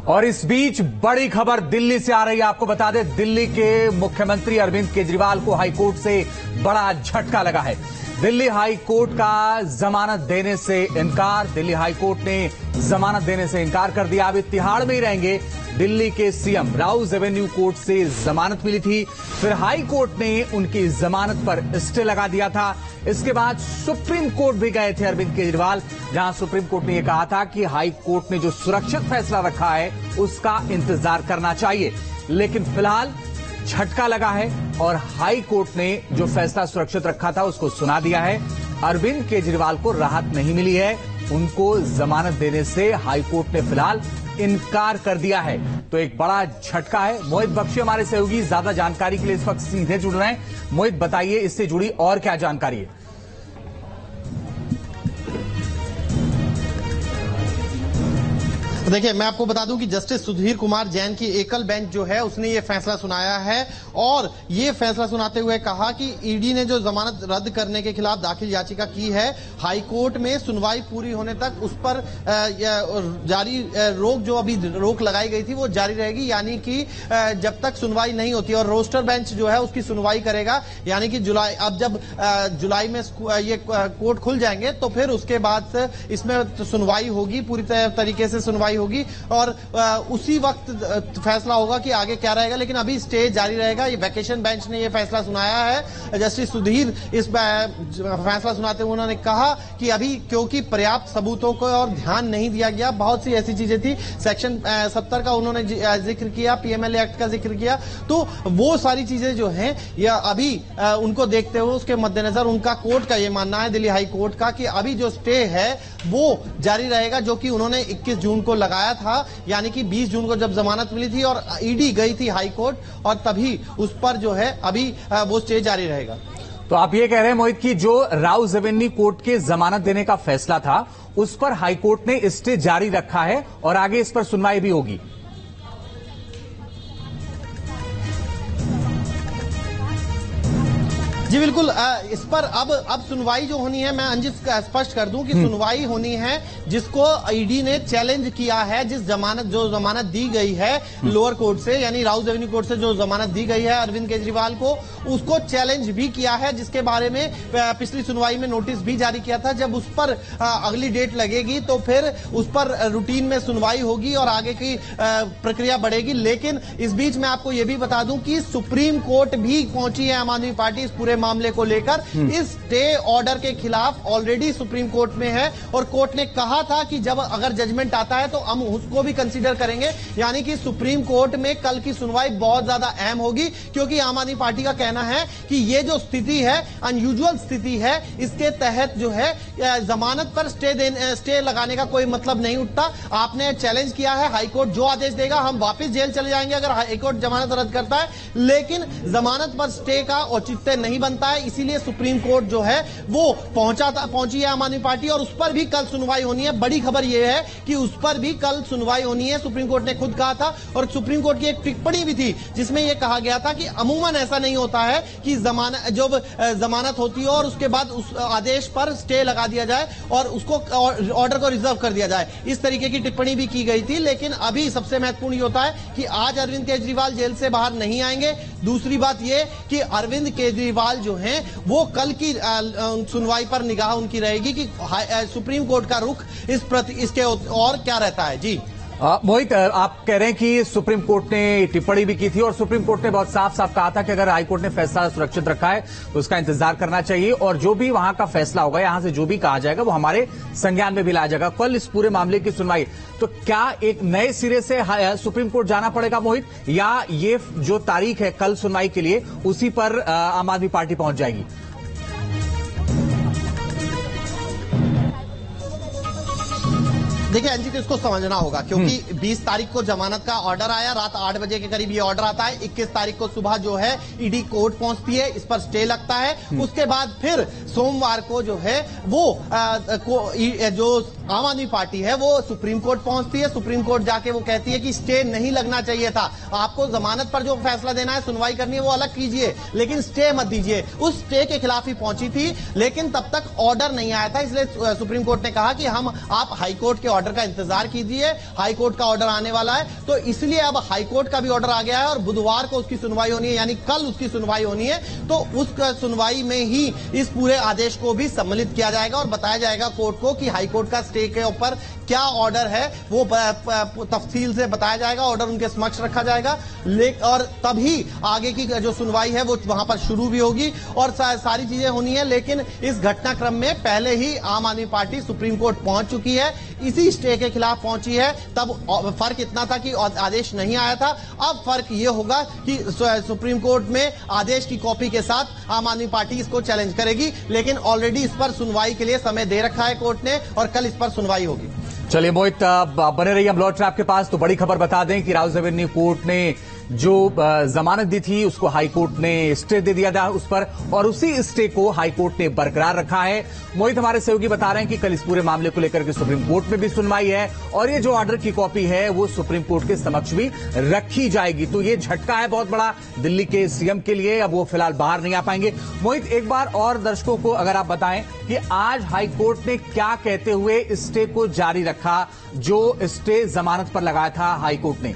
और इस बीच बड़ी खबर दिल्ली से आ रही है। आपको बता दें, दिल्ली के मुख्यमंत्री अरविंद केजरीवाल को हाईकोर्ट से बड़ा झटका लगा है। दिल्ली हाईकोर्ट का जमानत देने से इनकार, दिल्ली हाईकोर्ट ने जमानत देने से इनकार कर दिया। अब तिहाड़ में ही रहेंगे। दिल्ली के सीएम राउज एवेन्यू कोर्ट से जमानत मिली थी, फिर हाई कोर्ट ने उनकी जमानत पर स्टे लगा दिया था। इसके बाद सुप्रीम कोर्ट भी गए थे अरविंद केजरीवाल, जहां सुप्रीम कोर्ट ने यह कहा था कि हाई कोर्ट ने जो सुरक्षित फैसला रखा है उसका इंतजार करना चाहिए। लेकिन फिलहाल झटका लगा है और हाई कोर्ट ने जो फैसला सुरक्षित रखा था उसको सुना दिया है। अरविंद केजरीवाल को राहत नहीं मिली है, उनको जमानत देने से हाई कोर्ट ने फिलहाल इनकार कर दिया है। तो एक बड़ा झटका है। मोहित बख्शी हमारे सहयोगी ज्यादा जानकारी के लिए इस वक्त सीधे जुड़ रहे हैं। मोहित, बताइए इससे जुड़ी और क्या जानकारी है? देखिए, मैं आपको बता दूं कि जस्टिस सुधीर कुमार जैन की एकल बेंच जो है उसने ये फैसला सुनाया है और ये फैसला सुनाते हुए कहा कि ईडी ने जो जमानत रद्द करने के खिलाफ दाखिल याचिका की है, हाई कोर्ट में सुनवाई पूरी होने तक उस पर जारी रोक, जो अभी रोक लगाई गई थी वो जारी रहेगी, यानी कि जब तक सुनवाई नहीं होती। और रोस्टर बेंच जो है उसकी सुनवाई करेगा, यानी कि जुलाई, अब जब जुलाई में ये कोर्ट खुल जाएंगे तो फिर उसके बाद इसमें सुनवाई होगी, पूरी तरीके से सुनवाई होगी और उसी वक्त फैसला होगा कि आगे क्या रहेगा। लेकिन अभी स्टे जारी रहेगा। ये वैकेशन बेंच ने ये फैसला सुनाया है। जस्टिस सुधीर इस फैसला सुनाते हुए उन्होंने कहा कि अभी क्योंकि पर्याप्त सबूतों को और ध्यान नहीं दिया गया, बहुत सी ऐसी चीजें थी, सेक्शन 70 का उन्होंने जिक्र किया, पीएमएलए एक्ट का जिक्र किया, तो वो सारी चीजें जो हैं या अभी उनको देखते हुए उसके मद्देनजर उनका कोर्ट का ये मानना है, दिल्ली हाई कोर्ट का, कि अभी जो स्टे है वो जारी रहेगा, जो कि उन्होंने 21 जून को लगाया था। यानी कि 20 जून को जब जमानत मिली थी और ईडी गई थी हाई कोर्ट और तभी उस पर जो है अभी वो स्टे जारी रहेगा। तो आप ये कह रहे हैं मोहित कि जो राउज एवेन्यू कोर्ट के जमानत देने का फैसला था उस पर हाई कोर्ट ने स्टे जारी रखा है और आगे इस पर सुनवाई भी होगी। जी बिल्कुल, इस पर अब सुनवाई जो होनी है, मैं अंजित स्पष्ट कर दूं कि सुनवाई होनी है जिसको ईडी ने चैलेंज किया है, जो जमानत दी गई है लोअर कोर्ट से, यानी राउज एवेन्यू कोर्ट से जो जमानत दी गई है अरविंद केजरीवाल को, उसको चैलेंज भी किया है, जिसके बारे में पिछली सुनवाई में नोटिस भी जारी किया था। जब उस पर अगली डेट लगेगी तो फिर उस पर रूटीन में सुनवाई होगी और आगे की प्रक्रिया बढ़ेगी। लेकिन इस बीच मैं आपको यह भी बता दूं कि सुप्रीम कोर्ट भी पहुंची है आम आदमी पार्टी इस पूरे मामले को लेकर। इस स्टे ऑर्डर के खिलाफ ऑलरेडी सुप्रीम कोर्ट में है और कोर्ट ने कहा था कि जब अगर जजमेंट आता है तो हम उसको भी कंसीडर करेंगे। यानी कि सुप्रीम कोर्ट में कल की सुनवाई बहुत ज्यादा अहम होगी, क्योंकि आम आदमी पार्टी का कहना है कि ये जो स्थिति है, अनयूजुअल स्थिति है, इसके तहत जो है जमानत पर स्टे लगाने का कोई मतलब नहीं उठता। आपने चैलेंज किया है, हाईकोर्ट जो आदेश देगा हम वापस जेल चले जाएंगे अगर हाईकोर्ट जमानत रद्द करता है, लेकिन जमानत पर स्टे का औचित्य नहीं बनता है। इसीलिए सुप्रीम कोर्ट जो है वो पहुंची है आम आदमी पार्टी और उस पर भी कल सुनवाई होनी है। बड़ी खबर यह है कि उस पर भी कल सुनवाई होनी है, सुप्रीम कोर्ट ने खुद कहा था। और सुप्रीम कोर्ट की एक टिप्पणी भी थी जिसमें यह कहा गया था कि अमूमन ऐसा नहीं होता है कि जमानत होती है और उसके बाद उस आदेश पर स्टे लगा दिया जाए और उसको ऑर्डर को रिजर्व कर दिया जाए। इस तरीके की टिप्पणी भी की गई थी। लेकिन अभी सबसे महत्वपूर्ण ये होता है कि आज अरविंद केजरीवाल जेल से बाहर नहीं आएंगे। दूसरी बात यह कि अरविंद केजरीवाल जो हैं वो कल की सुनवाई पर निगाह उनकी रहेगी कि सुप्रीम कोर्ट का रुख इसके और क्या रहता है। जी मोहित, आप कह रहे हैं कि सुप्रीम कोर्ट ने टिप्पणी भी की थी और सुप्रीम कोर्ट ने बहुत साफ साफ कहा था कि अगर हाईकोर्ट ने फैसला सुरक्षित रखा है तो उसका इंतजार करना चाहिए और जो भी वहां का फैसला होगा, यहां से जो भी कहा जाएगा वो हमारे संज्ञान में भी लाया जाएगा। कल इस पूरे मामले की सुनवाई, तो क्या एक नए सिरे से सुप्रीम कोर्ट जाना पड़ेगा मोहित, या ये जो तारीख है कल सुनवाई के लिए उसी पर आम आदमी पार्टी पहुंच जाएगी? देखिए अंजित, इसको समझना होगा क्योंकि 20 तारीख को जमानत का ऑर्डर आया, रात 8 बजे के करीब ये ऑर्डर आता है। 21 तारीख को सुबह जो है ईडी कोर्ट पहुंचती है, इस पर स्टे लगता है। उसके बाद फिर सोमवार को जो है वो जो आम आदमी पार्टी है वो सुप्रीम कोर्ट पहुंचती है। सुप्रीम कोर्ट जाके वो कहती है कि स्टे नहीं लगना चाहिए था, आपको जमानत पर जो फैसला देना है, सुनवाई करनी है, वो अलग कीजिए, लेकिन स्टे मत दीजिए। उस स्टे के खिलाफ ही पहुंची थी, लेकिन तब तक ऑर्डर नहीं आया था। इसलिए सुप्रीम कोर्ट ने कहा कि आप हाईकोर्ट के ऑर्डर का इंतजार कीजिए, हाई कोर्ट का ऑर्डर आने वाला है। तो इसलिए अब हाई कोर्ट का भी ऑर्डर आ गया है और बुधवार को उसकी सुनवाई होनी है, यानी कल उसकी सुनवाई होनी है। तो उस सुनवाई में ही इस पूरे आदेश को भी सम्मिलित किया जाएगा और बताया जाएगा कोर्ट को कि हाई कोर्ट का स्टे के ऊपर क्या ऑर्डर है, वो तफसील से बताया जाएगा, ऑर्डर उनके समक्ष रखा जाएगा। और तभी आगे की जो सुनवाई है वो वहां पर शुरू भी होगी और सारी चीजें होनी है। लेकिन इस घटनाक्रम में पहले ही आम आदमी पार्टी सुप्रीम कोर्ट पहुंच चुकी है, इसी स्टे के खिलाफ पहुंची है। तब फर्क इतना था कि आदेश नहीं आया था, अब फर्क ये होगा कि सुप्रीम कोर्ट में आदेश की कॉपी के साथ आम आदमी पार्टी इसको चैलेंज करेगी। लेकिन ऑलरेडी इस पर सुनवाई के लिए समय दे रखा है कोर्ट ने और कल इस पर सुनवाई होगी। चलिए मोहित, बने रहिए, हम लौट रहे आपके पास। तो बड़ी खबर बता दें कि राउज एवेन्यू कोर्ट ने जो जमानत दी थी उसको हाई कोर्ट ने स्टे दे दिया था उस पर, और उसी स्टे को हाई कोर्ट ने बरकरार रखा है। मोहित हमारे सहयोगी बता रहे हैं कि कल इस पूरे मामले को लेकर के सुप्रीम कोर्ट में भी सुनवाई है और ये जो ऑर्डर की कॉपी है वो सुप्रीम कोर्ट के समक्ष भी रखी जाएगी। तो ये झटका है बहुत बड़ा दिल्ली के सीएम के लिए, अब वो फिलहाल बाहर नहीं आ पाएंगे। मोहित, एक बार और दर्शकों को अगर आप बताएं कि आज हाई कोर्ट ने क्या कहते हुए स्टे को जारी रखा, जो स्टे जमानत पर लगाया था हाई कोर्ट ने।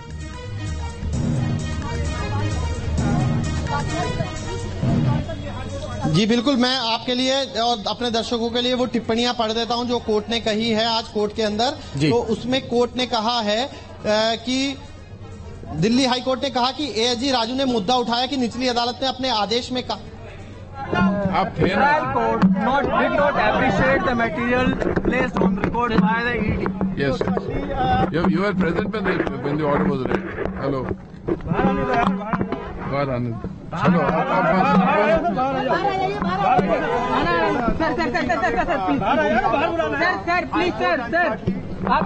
जी बिल्कुल, मैं आपके लिए और अपने दर्शकों के लिए वो टिप्पणियां पढ़ देता हूं जो कोर्ट ने कही है आज कोर्ट के अंदर। तो उसमें कोर्ट ने कहा है कि दिल्ली हाई कोर्ट ने कहा कि एएसजी राजू ने मुद्दा उठाया कि निचली अदालत ने अपने आदेश में कहा court did not appreciate the material placed on record by the ED. Yes. You were present when the order was read. Hello. बाहर आने दो। चलो सर प्लीज सर आप